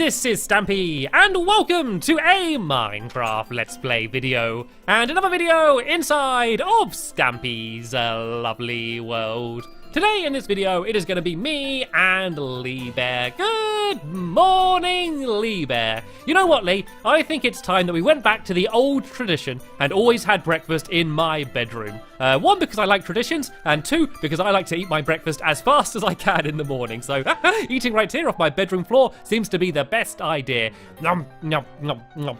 this is Stampy, and welcome to a Minecraft Let's Play video, and another video inside of Stampy's lovely world. Today in this video, it is going to be me and Lee Bear. Good morning, Lee Bear. You know what, Lee? I think it's time that we went back to the old tradition and always had breakfast in my bedroom. One, because I like traditions, and two, because I like to eat my breakfast as fast as I can in the morning. So eating right here off my bedroom floor seems to be the best idea. Nom, nom, nom, nom.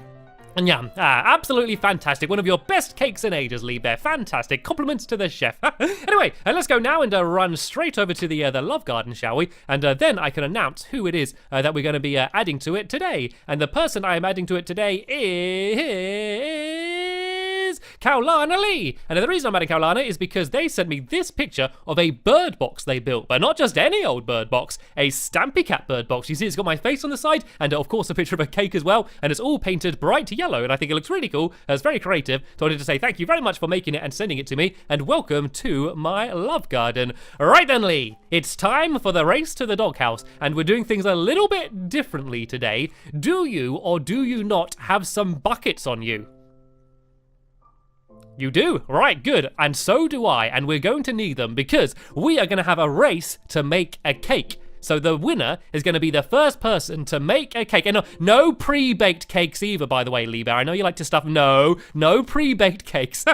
Yum, absolutely fantastic. One of your best cakes in ages, Lee Bear. Fantastic. Compliments to the chef. Anyway, let's go now and run straight over to the love garden, shall we? And then I can announce who it is that we're going to be adding to it today. And the person I am adding to it today is Kaulana Lee. And the reason I'm adding Kaulana is because they sent me this picture of a bird box they built, but not just any old bird box, a Stampy Cat bird box. You see, it's got my face on the side, and of course a picture of a cake as well, and it's all painted bright yellow, and I think it looks really cool. It's very creative. So I wanted to say thank you very much for making it and sending it to me, and welcome to my love garden. Right then, Lee, it's time for the race to the doghouse, and we're doing things a little bit differently today. Do you or do you not have some buckets on you? You do? Right, good. And so do I, and we're going to need them because we are going to have a race to make a cake. So the winner is going to be the first person to make a cake. And no pre-baked cakes either, by the way, Lee Bear. I know you like to stuff. No pre-baked cakes.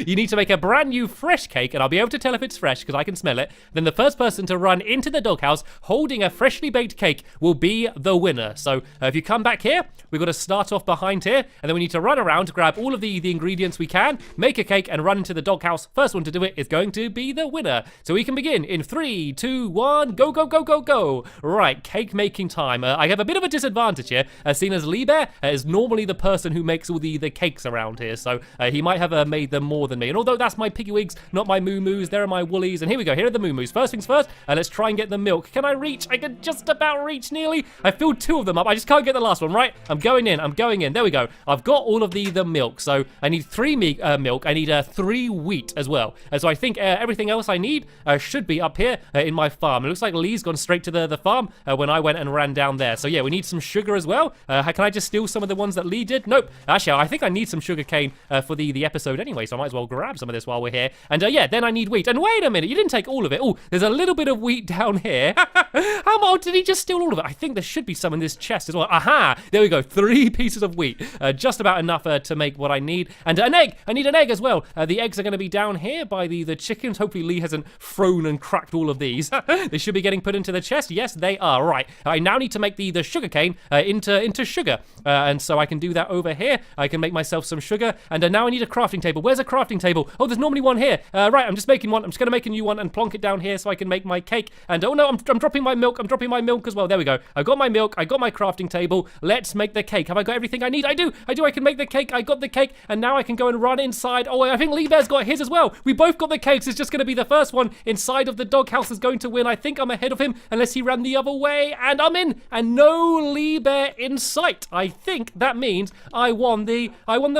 You need to make a brand new fresh cake, and I'll be able to tell if it's fresh because I can smell it. Then the first person to run into the doghouse holding a freshly baked cake will be the winner. So if you come back here, we've got to start off behind here, and then we need to run around to grab all of the ingredients we can, make a cake, and run into the doghouse. First one to do it is going to be the winner. So we can begin in 3, 2, 1, go, go, go, go, go. Right, cake making time. I have a bit of a disadvantage here, seeing as Lee Bear is normally the person who makes all the cakes around here, so he might have made them more than me. And although that's my piggy wigs, not my moo-moos, there are my woolies, and here we go, here are the moo-moos. First things first, let's try and get the milk. Can I reach? I can just about reach nearly. I filled 2 of them up, I just can't get the last one, right? I'm going in, there we go. I've got all of the milk, so I need 3 milk, I need 3 wheat as well. So I think everything else I need should be up here in my farm. It looks like Lee's gone straight to the farm when I went and ran down there. So yeah, we need some sugar as well. Can I just steal some of the ones that Lee did? Nope. Actually, I think I need some sugar cane for the episode anyway, so I might as well grab some of this while we're here. And yeah, then I need wheat. And wait a minute, you didn't take all of it. Oh, there's a little bit of wheat down here. How much did he just steal all of it? I think there should be some in this chest as well. Aha! There we go, 3 pieces of wheat. Just about enough to make what I need. And an egg! I need an egg as well. The eggs are going to be down here by the chickens. Hopefully Lee hasn't thrown and cracked all of these. They should be getting put into the chest. Yes, they are. Right. I now need to make the sugar cane into sugar. And so I can do that over here. I can make myself some sugar. And now I need a crafting table. Where's a crafting table? Oh, there's normally one here. Right, I'm just making one. I'm just going to make a new one and plonk it down here so I can make my cake. And oh no, I'm dropping my milk. I'm dropping my milk as well. There we go. I got my milk. I got my crafting table. Let's make the cake. Have I got everything I need? I do. I can make the cake. I got the cake. And now I can go and run inside. Oh, I think Lee Bear's got his as well. We both got the cakes. It's just going to be the first one inside of the doghouse is going to win. I think I'm ahead of him unless he ran the other way. And I'm in. And no Lee Bear in sight. I think that means I won the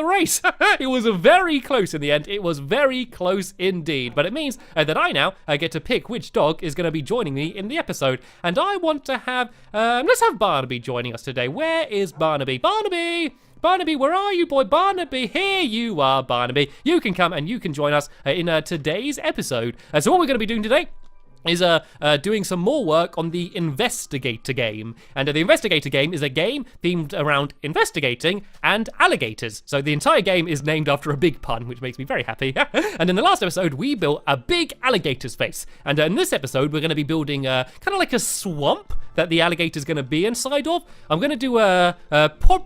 race. It was very close in the end. It was very close indeed. But it means that I now get to pick which dog is going to be joining me in the episode. And I want to have, let's have Barnaby joining us today. Where is Barnaby? Barnaby! Barnaby, where are you, boy? Barnaby, here you are, Barnaby. You can come and you can join us in today's episode. So what we're going to be doing today is doing some more work on the investigator game. And the investigator game is a game themed around investigating and alligators. So the entire game is named after a big pun, which makes me very happy. And in the last episode, we built a big alligator's face. And in this episode, we're going to be building kind of like a swamp that the alligator's going to be inside of. I'm going to do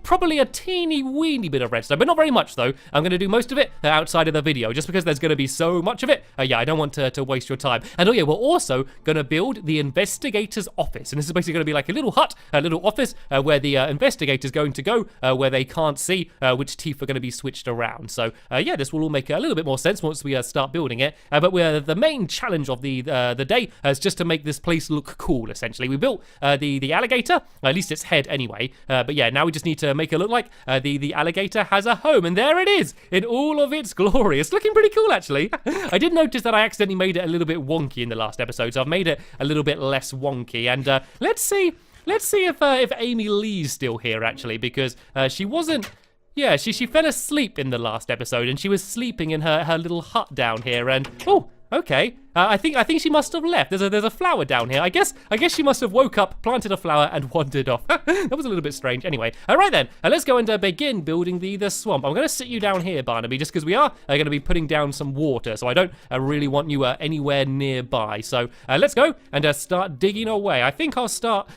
probably a teeny weeny bit of redstone, but not very much though. I'm going to do most of it outside of the video, just because there's going to be so much of it. Yeah, I don't want to waste your time. And oh yeah, we're also going to build the investigator's office. And this is basically going to be like a little hut, a little office where the investigator's going to go, where they can't see which teeth are going to be switched around. So yeah, this will all make a little bit more sense once we start building it. But the main challenge of the day is just to make this place look cool, essentially. We built the alligator, at least its head anyway. But yeah, now we just need to make it look like the alligator has a home. And there it is, in all of its glory. It's looking pretty cool, actually. I did notice that I accidentally made it a little bit wonky in the last episode, so I've made it a little bit less wonky. And let's see let's see if Amy Lee's still here, actually, because she wasn't... Yeah, she fell asleep in the last episode, and she was sleeping in her little hut down here, and... Oh, okay. I think she must have left. There's a flower down here. I guess she must have woke up, planted a flower, and wandered off. That was a little bit strange. Anyway, all right then. Let's go and begin building the swamp. I'm going to sit you down here, Barnaby, just because we are going to be putting down some water. So I don't really want you anywhere nearby. So let's go and start digging away. I think I'll start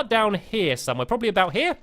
down here somewhere, probably about here.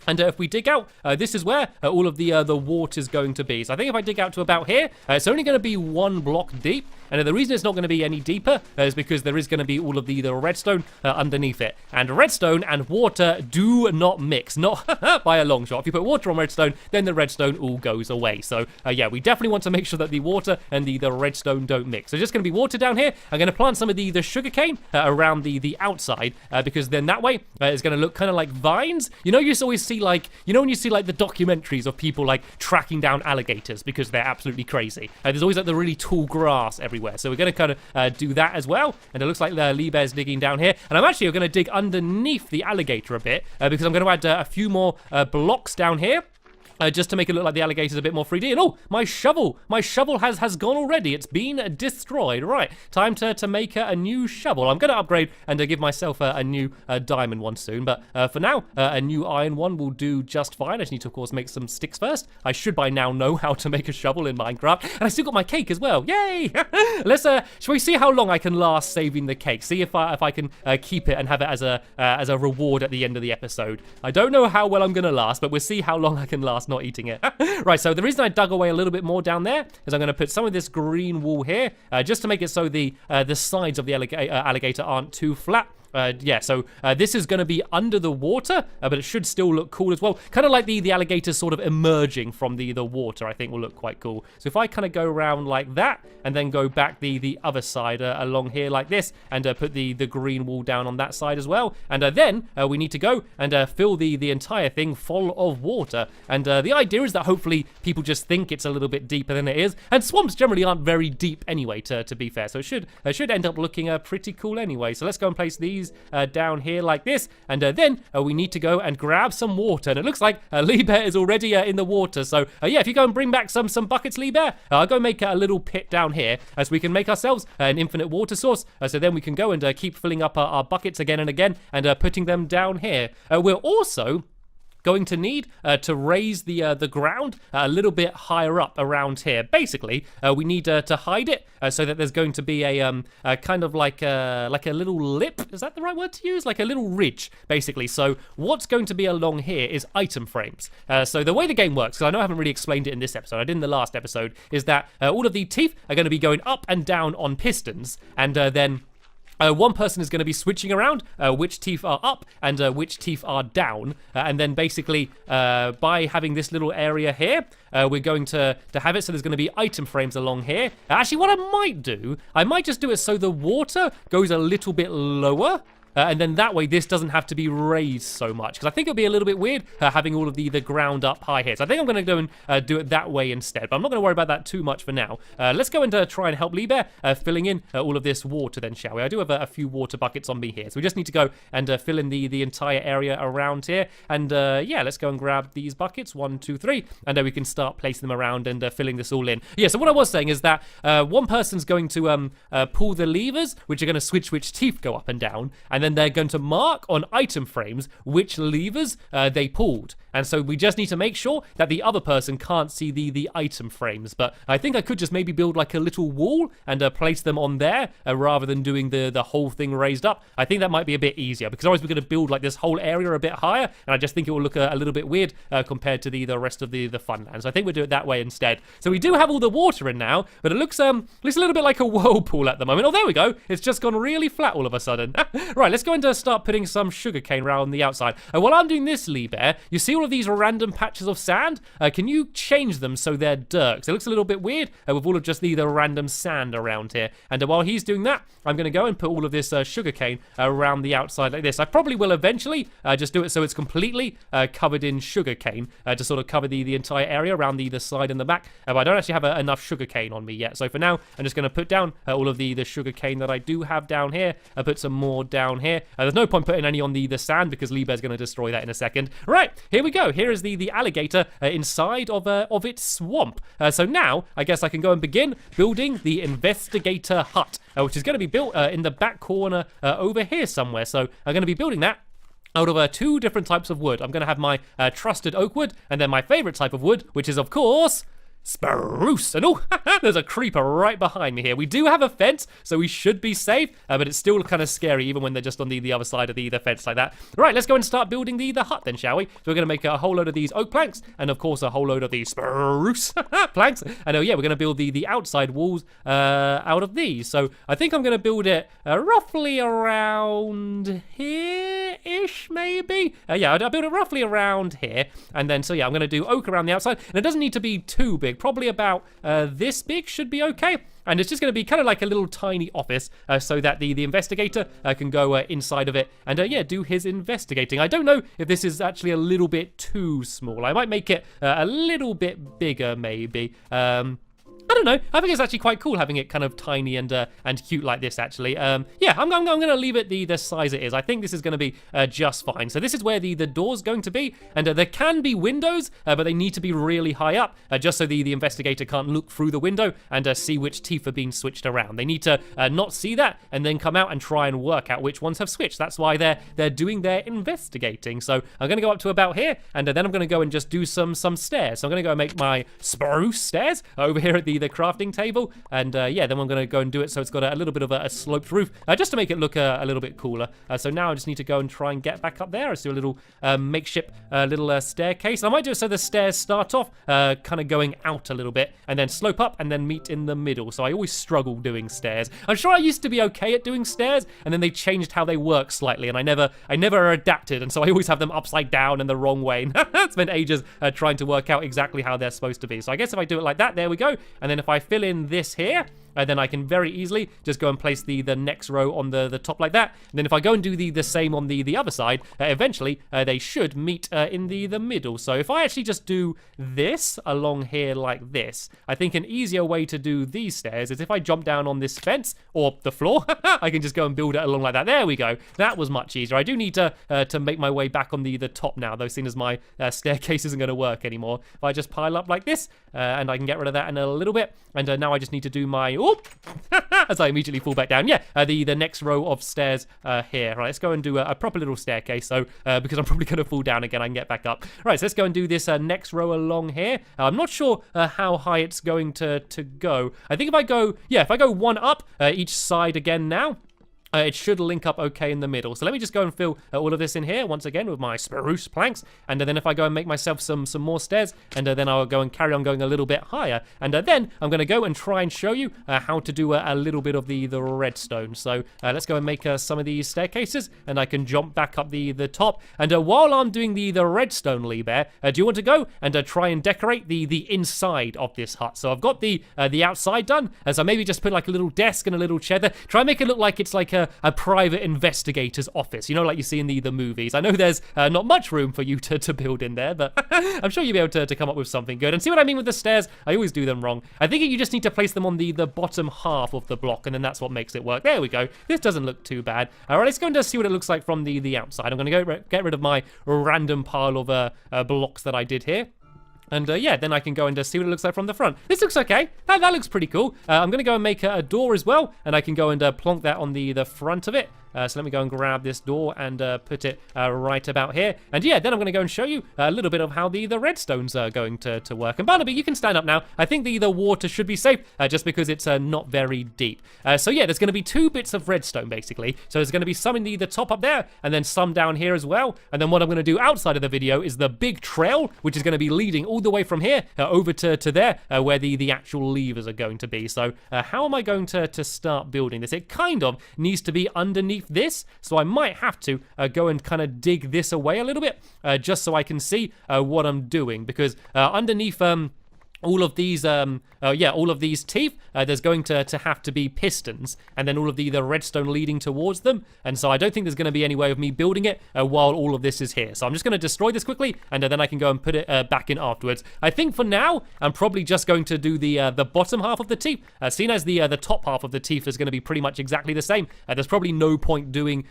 And if we dig out, this is where all of the water's going to be. So I think if I dig out to about here, it's only going to be 1 block deep. And the reason it's not going to be any deeper is because there is going to be all of the redstone underneath it. And redstone and water do not mix, not by a long shot. If you put water on redstone, then the redstone all goes away. So yeah, we definitely want to make sure that the water and the redstone don't mix. So just going to be water down here. I'm going to plant some of the sugarcane around the outside because then that way it's going to look kind of like vines. You know, you always see like, you know when you see like the documentaries of people like tracking down alligators because they're absolutely crazy. There's always like the really tall grass everywhere. So we're going to kind of do that as well. And it looks like Lee Bear's digging down here. And I'm actually going to dig underneath the alligator a bit because I'm going to add a few more blocks down here. Just to make it look like the alligator's a bit more 3D. And oh, my shovel has gone already. It's been destroyed. Right, time to make a new shovel. I'm going to upgrade and give myself a new diamond one soon. But for now, a new iron one will do just fine. I just need to, of course, make some sticks first. I should by now know how to make a shovel in Minecraft. And I still got my cake as well. Yay! Let's, shall we see how long I can last saving the cake? See if I can keep it and have it as a reward at the end of the episode. I don't know how well I'm going to last, but we'll see how long I can last not eating it. Right, so the reason I dug away a little bit more down there is I'm going to put some of this green wool here just to make it so the sides of the alligator aren't too flat. Yeah, so this is going to be under the water, but it should still look cool as well. Kind of like the alligators sort of emerging from the water, I think will look quite cool. So if I kind of go around like that, and then go back the other side along here like this, and put the green wool down on that side as well. And then we need to go and fill the entire thing full of water. And the idea is that hopefully people just think it's a little bit deeper than it is. And swamps generally aren't very deep anyway, to be fair. So it should end up looking pretty cool anyway. So let's go and place these down here like this, and then we need to go and grab some water. And it looks like Lee Bear is already in the water. So yeah, if you go and bring back some buckets, Lee Bear, I'll go make a little pit down here as we can make ourselves an infinite water source. So then we can go and keep filling up our buckets again and again and putting them down here. We're also going to need to raise the ground a little bit higher up around here. Basically, we need to hide it so that there's going to be a kind of like a little lip. Is that the right word to use? Like a little ridge, basically. So what's going to be along here is item frames. So the way the game works, because I know I haven't really explained it in this episode, I did in the last episode, is that all of the teeth are going to be going up and down on pistons, and then one person is going to be switching around which teeth are up and which teeth are down. And then basically by having this little area here, we're going to have it so there's going to be item frames along here. Actually, what I might do, I might just do it so the water goes a little bit lower. And then that way this doesn't have to be raised so much, because I think it'll be a little bit weird having all of the ground up high here. So I think I'm going to go and do it that way instead, but I'm not going to worry about that too much for now. Let's go and try and help Lee Bear filling in all of this water then, shall we? I do have a few water buckets on me here, so we just need to go and fill in the entire area around here. And yeah, let's go and grab these buckets, 1, 2, 3, and we can start placing them around and filling this all in. Yeah, so what I was saying is that one person's going to pull the levers, which are going to switch which teeth go up and down, and then they're going to mark on item frames which levers they pulled. And so we just need to make sure that the other person can't see the item frames. But I think I could just maybe build like a little wall and place them on there rather than doing the whole thing raised up. I think that might be a bit easier, because otherwise we're going to build like this whole area a bit higher, and I just think it will look a little bit weird compared to the rest of the funland. So I think we'll do it that way instead. So we do have all the water in now, but it looks a little bit like a whirlpool at the moment. Oh, there we go. It's just gone really flat all of a sudden. Right, let's go and start putting some sugarcane around the outside. And while I'm doing this, Lee Bear, you see all of these random patches of sand? Can you change them so they're dirt? 'Cause it looks a little bit weird with all of just the random sand around here. And while he's doing that, I'm going to go and put all of this sugarcane around the outside like this. I probably will eventually just do it so it's completely covered in sugarcane to sort of cover the entire area around the side and the back. But I don't actually have enough sugarcane on me yet. So for now, I'm just going to put down all of the sugarcane that I do have down here. I put some more down here. There's no point putting any on the sand because Lee Bear's going to destroy that in a second. Right, here we go. Here is the alligator inside of its swamp. So now, I guess I can go and begin building the investigator hut, which is going to be built in the back corner over here somewhere. So I'm going to be building that out of 2 different types of wood. I'm going to have my trusted oak wood, and then my favorite type of wood, which is, of course, spruce. And oh, there's a creeper right behind me here. We do have a fence, so we should be safe, but it's still kind of scary even when they're just on the other side of the fence like that. Right, let's go and start building the hut then, shall we? So we're going to make a whole load of these oak planks, and of course a whole load of these spruce planks. And yeah, we're going to build the outside walls out of these. So I think I'm going to build it roughly around here-ish, maybe? Yeah, I'll build it roughly around here. And then, so yeah, I'm going to do oak around the outside. And it doesn't need to be too big. Probably about this big should be okay. And it's just going to be kind of like a little tiny office so that the investigator can go inside of it and, yeah, do his investigating. I don't know if this is actually a little bit too small. I might make it a little bit bigger, maybe. I don't know. I think it's actually quite cool having it kind of tiny and cute like this, actually. Yeah, I'm going to leave it the size it is. I think this is going to be just fine. So this is where the door's going to be. And there can be windows, but they need to be really high up, just so the investigator can't look through the window and see which teeth are being switched around. They need to not see that and then come out and try and work out which ones have switched. That's why they're doing their investigating. So I'm going to go up to about here, and then I'm going to go and just do some stairs. So I'm going to go and make my spruce stairs over here at the crafting table, and yeah, then I'm going to go and do it so it's got a little bit of a sloped roof, just to make it look a little bit cooler. So now I just need to go and try and get back up there. Let's do a little makeshift little staircase. I might do it so the stairs start off kind of going out a little bit and then slope up and then meet in the middle. So I always struggle doing stairs. I'm sure I used to be okay at doing stairs, and then they changed how they work slightly, and I never adapted, and so I always have them upside down and the wrong way. And spent ages trying to work out exactly how they're supposed to be. So I guess if I do it like that, there we go. And then if I fill in this here, then I can very easily just go and place the next row on the top like that. And then if I go and do the same on the other side, eventually they should meet in the middle. So if I actually just do this along here like this, I think an easier way to do these stairs is if I jump down on this fence or the floor, I can just go and build it along like that. There we go. That was much easier. I do need to make my way back on the top now, though, seeing as my staircase isn't going to work anymore. If I just pile up like this, and I can get rid of that in a little bit, and now I just need to do my as I immediately fall back down. Yeah, the next row of stairs here. Right, let's go and do a proper little staircase. So because I'm probably going to fall down again, I can get back up. Right, so let's go and do this next row along here. I'm not sure how high it's going to go. I think if I go one up each side again now, it should link up okay in the middle. So let me just go and fill all of this in here once again with my spruce planks. And then if I go and make myself some more stairs, and then I'll go and carry on going a little bit higher. And then I'm going to go and try and show you how to do a little bit of the redstone. So let's go and make some of these staircases, and I can jump back up the top. And while I'm doing the redstone, Lee Bear, do you want to go and try and decorate the inside of this hut? So I've got the outside done, and so maybe just put like a little desk and a little chair there. Try and make it look like it's like a private investigator's office, you know, like you see in the movies. I know there's not much room for you to build in there, but I'm sure you'll be able to come up with something good. And see what I mean with the stairs? I always do them wrong. I think you just need to place them on the bottom half of the block, and then that's what makes it work. There we go. This doesn't look too bad. All right, let's go and just see what it looks like from the outside. I'm going to go get rid of my random pile of blocks that I did here. And yeah, then I can go and just see what it looks like from the front. This looks okay. That looks pretty cool. I'm going to go and make a door as well, and I can go and plonk that on the front of it. So let me go and grab this door and put it right about here. And yeah, then I'm going to go and show you a little bit of how the redstones are going to work. And Barnaby, you can stand up now. I think the water should be safe just because it's not very deep. So yeah, there's going to be 2 bits of redstone basically. So there's going to be some in the top up there and then some down here as well. And then what I'm going to do outside of the video is the big trail, which is going to be leading all the way from here over to there where the actual levers are going to be. So how am I going to start building this? It kind of needs to be underneath this, so I might have to go and kind of dig this away a little bit just so I can see what I'm doing, because underneath all of these all of these teeth, there's going to have to be pistons, and then all of the redstone leading towards them. And so I don't think there's going to be any way of me building it while all of this is here. So I'm just going to destroy this quickly, and then I can go and put it back in afterwards. I think for now I'm probably just going to do the bottom half of the teeth, seeing as the top half of the teeth is going to be pretty much exactly the same. There's probably no point doing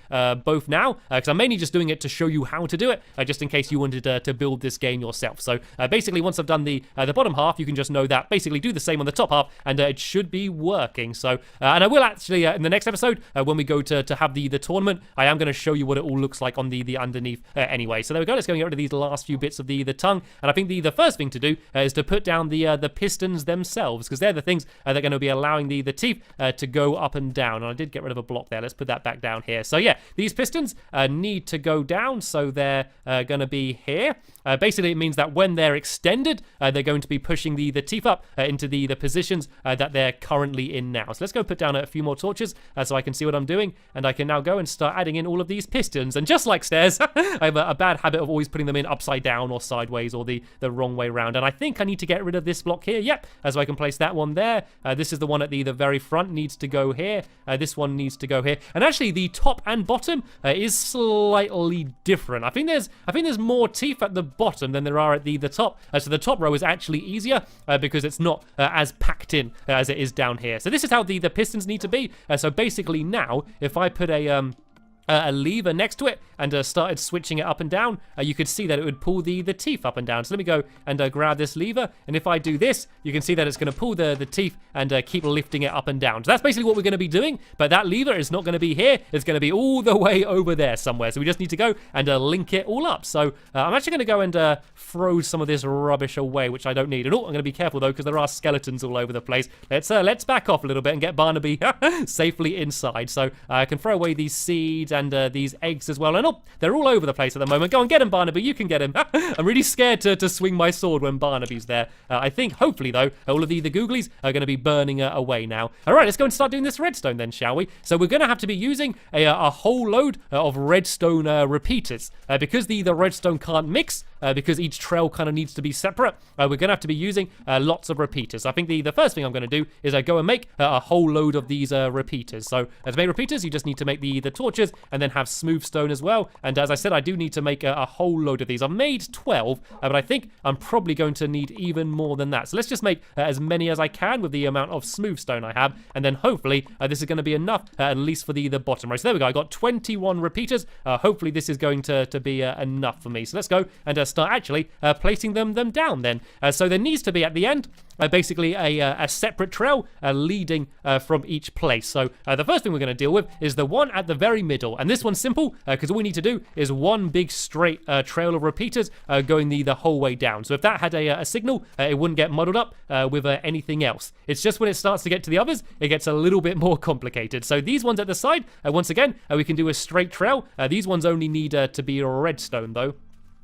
both now, because I'm mainly just doing it to show you how to do it, just in case you wanted to build this game yourself. So basically, once I've done the bottom half, you can just know that basically do the same on the top half, and it should be working. So and I will actually in the next episode when we go to have the tournament, I am going to show you what it all looks like on the underneath anyway. So there we go. Let's go and get rid of these last few bits of the tongue, and I think the first thing to do is to put down the pistons themselves, because they're the things that are going to be allowing the teeth to go up and down. And I did get rid of a block there. Let's put that back down here. So yeah, these pistons need to go down, so they're going to be here. Basically, it means that when they're extended, they're going to be pushing the teeth up into the positions that they're currently in now. So let's go put down a few more torches so I can see what I'm doing, and I can now go and start adding in all of these pistons. And just like stairs, I have a bad habit of always putting them in upside down or sideways or the wrong way around. And I think I need to get rid of this block here. Yep, so I can place that one there. This is the one at the very front, needs to go here. This one needs to go here. And actually, the top and bottom is slightly different. I think there's more teeth at the bottom than there are at the top. So the top row is actually easier because it's not as packed in as it is down here. So this is how the pistons need to be. So basically now, if I put a lever next to it and started switching it up and down, you could see that it would pull the teeth up and down. So let me go and grab this lever, and if I do this, you can see that it's going to pull the teeth and keep lifting it up and down. So that's basically what we're going to be doing, but that lever is not going to be here. It's going to be all the way over there somewhere. So we just need to go and link it all up. So I'm actually going to go and throw some of this rubbish away, which I don't need. And I'm going to be careful though, because there are skeletons all over the place. Let's back off a little bit and get Barnaby safely inside. So I can throw away these seeds and these eggs as well. And oh, they're all over the place at the moment. Go and get him, Barnaby. You can get him. I'm really scared to swing my sword when Barnaby's there. I think, hopefully, though, all of the googlies are going to be burning away now. All right, let's go and start doing this redstone then, shall we? So we're going to have to be using a whole load of redstone repeaters. Because the redstone can't mix, because each trail kind of needs to be separate, we're going to have to be using lots of repeaters. I think the first thing I'm going to do is go and make a whole load of these repeaters. So to make repeaters, you just need to make the torches and then have smooth stone as well. And as I said, I do need to make a whole load of these. I've made 12, but I think I'm probably going to need even more than that. So let's just make as many as I can with the amount of smooth stone I have, and then hopefully this is going to be enough, at least for the bottom row. So there we go. I got 21 repeaters. Hopefully this is going to be enough for me. So let's go and start actually placing them down then. So there needs to be at the end basically a separate trail leading from each place. So the first thing we're going to deal with is the one at the very middle, and this one's simple because all we need to do is one big straight trail of repeaters going the whole way down. So if that had a signal, it wouldn't get muddled up with anything else. It's just when it starts to get to the others, it gets a little bit more complicated. So these ones at the side, once again, we can do a straight trail. These ones only need to be redstone though.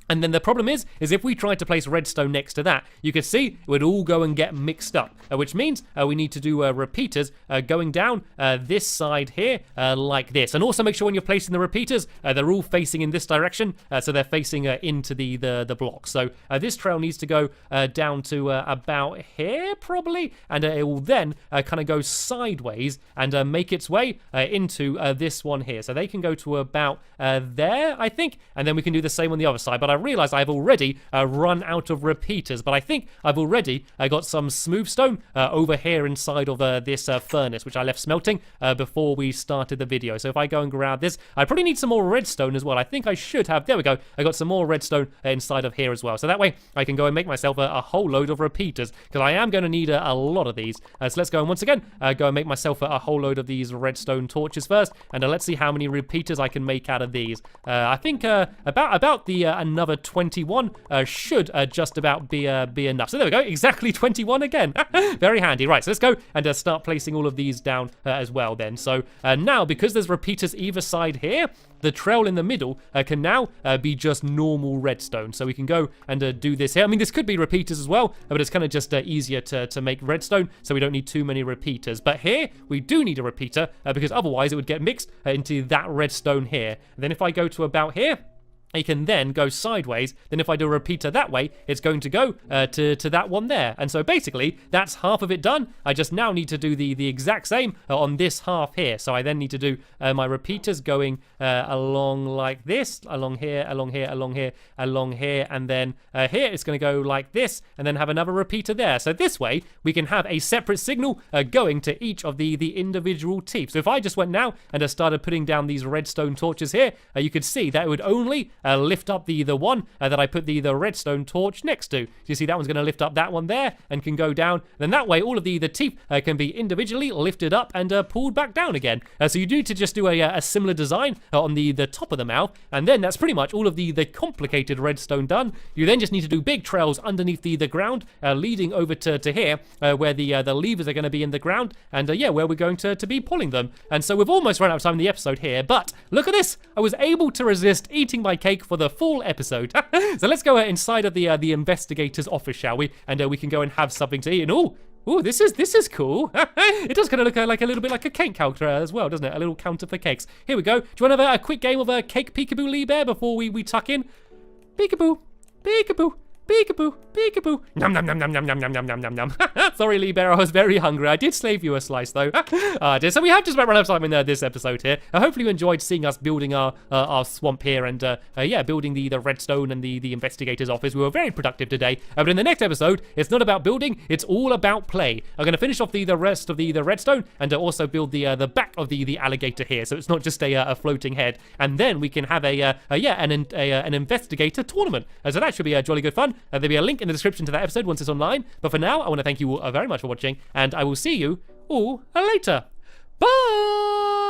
And then the problem is if we tried to place redstone next to that, you could see it would all go and get mixed up, which means we need to do repeaters going down this side here like this. And also make sure when you're placing the repeaters, they're all facing in this direction, so they're facing into the block. So this trail needs to go down to about here probably, and it will then kind of go sideways and make its way into this one here. So they can go to about there, I think, and then we can do the same on the other side. But I realize I've already run out of repeaters, but I think I've already got some smooth stone over here inside of this furnace, which I left smelting before we started the video. So if I go and grab this, I probably need some more redstone as well. I think I should have, there we go, I got some more redstone inside of here as well. So that way I can go and make myself a whole load of repeaters, because I am going to need a lot of these. So let's go and once again go and make myself a whole load of these redstone torches first, and let's see how many repeaters I can make out of these. I think about the another 21 should just about be enough. So there we go, exactly 21 again. Very handy. Right, so let's go and start placing all of these down as well then. So now, because there's repeaters either side here, the trail in the middle can now be just normal redstone. So we can go and do this here. I mean, this could be repeaters as well, but it's kind of just easier to make redstone, so we don't need too many repeaters. But here, we do need a repeater, because otherwise it would get mixed into that redstone here. And then if I go to about here, it can then go sideways. Then if I do a repeater that way, it's going to go to that one there. And so basically, that's half of it done. I just now need to do the exact same on this half here. So I then need to do my repeaters going along like this, along here, along here, along here, along here, and then here it's going to go like this, and then have another repeater there. So this way, we can have a separate signal going to each of the individual teeth. So if I just went now and just started putting down these redstone torches here, you could see that it would only lift up the one that I put the redstone torch next to. So you see that one's going to lift up that one there and can go down. Then that way, all of the teeth can be individually lifted up and pulled back down again. So you need to just do a similar design on the top of the mouth, and then that's pretty much all of the complicated redstone done. You then just need to do big trails underneath the ground, leading over to here, where the levers are going to be in the ground, and yeah, where we're going to be pulling them. And so we've almost run out of time in the episode here, but look at this! I was able to resist eating my cake for the full episode. So let's go inside of the investigator's office, shall we? And we can go and have something to eat. And oh, this is cool. It does kind of look like a little bit like a cake counter as well, doesn't it? A little counter for cakes. Here we go. Do you want to have a quick game of cake peekaboo, Lee Bear, before we tuck in? Peekaboo, peekaboo. Peekaboo, peekaboo. Nom nom nom nom nom nom nom nom nom nom nom. Sorry, Lee Bear, I was very hungry. I did slave you a slice though. So we have just about run out of time in this episode here. Hopefully you enjoyed seeing us building our swamp here, and yeah, building the redstone and the investigator's office. We were very productive today. But in the next episode, it's not about building, it's all about play. I'm going to finish off the rest of the redstone, and also build the back of the alligator here, so it's not just a floating head. And then we can have an investigator tournament. So that should be jolly good fun. There'll be a link in the description to that episode once it's online. But for now, I want to thank you all very much for watching, and I will see you all later. Bye!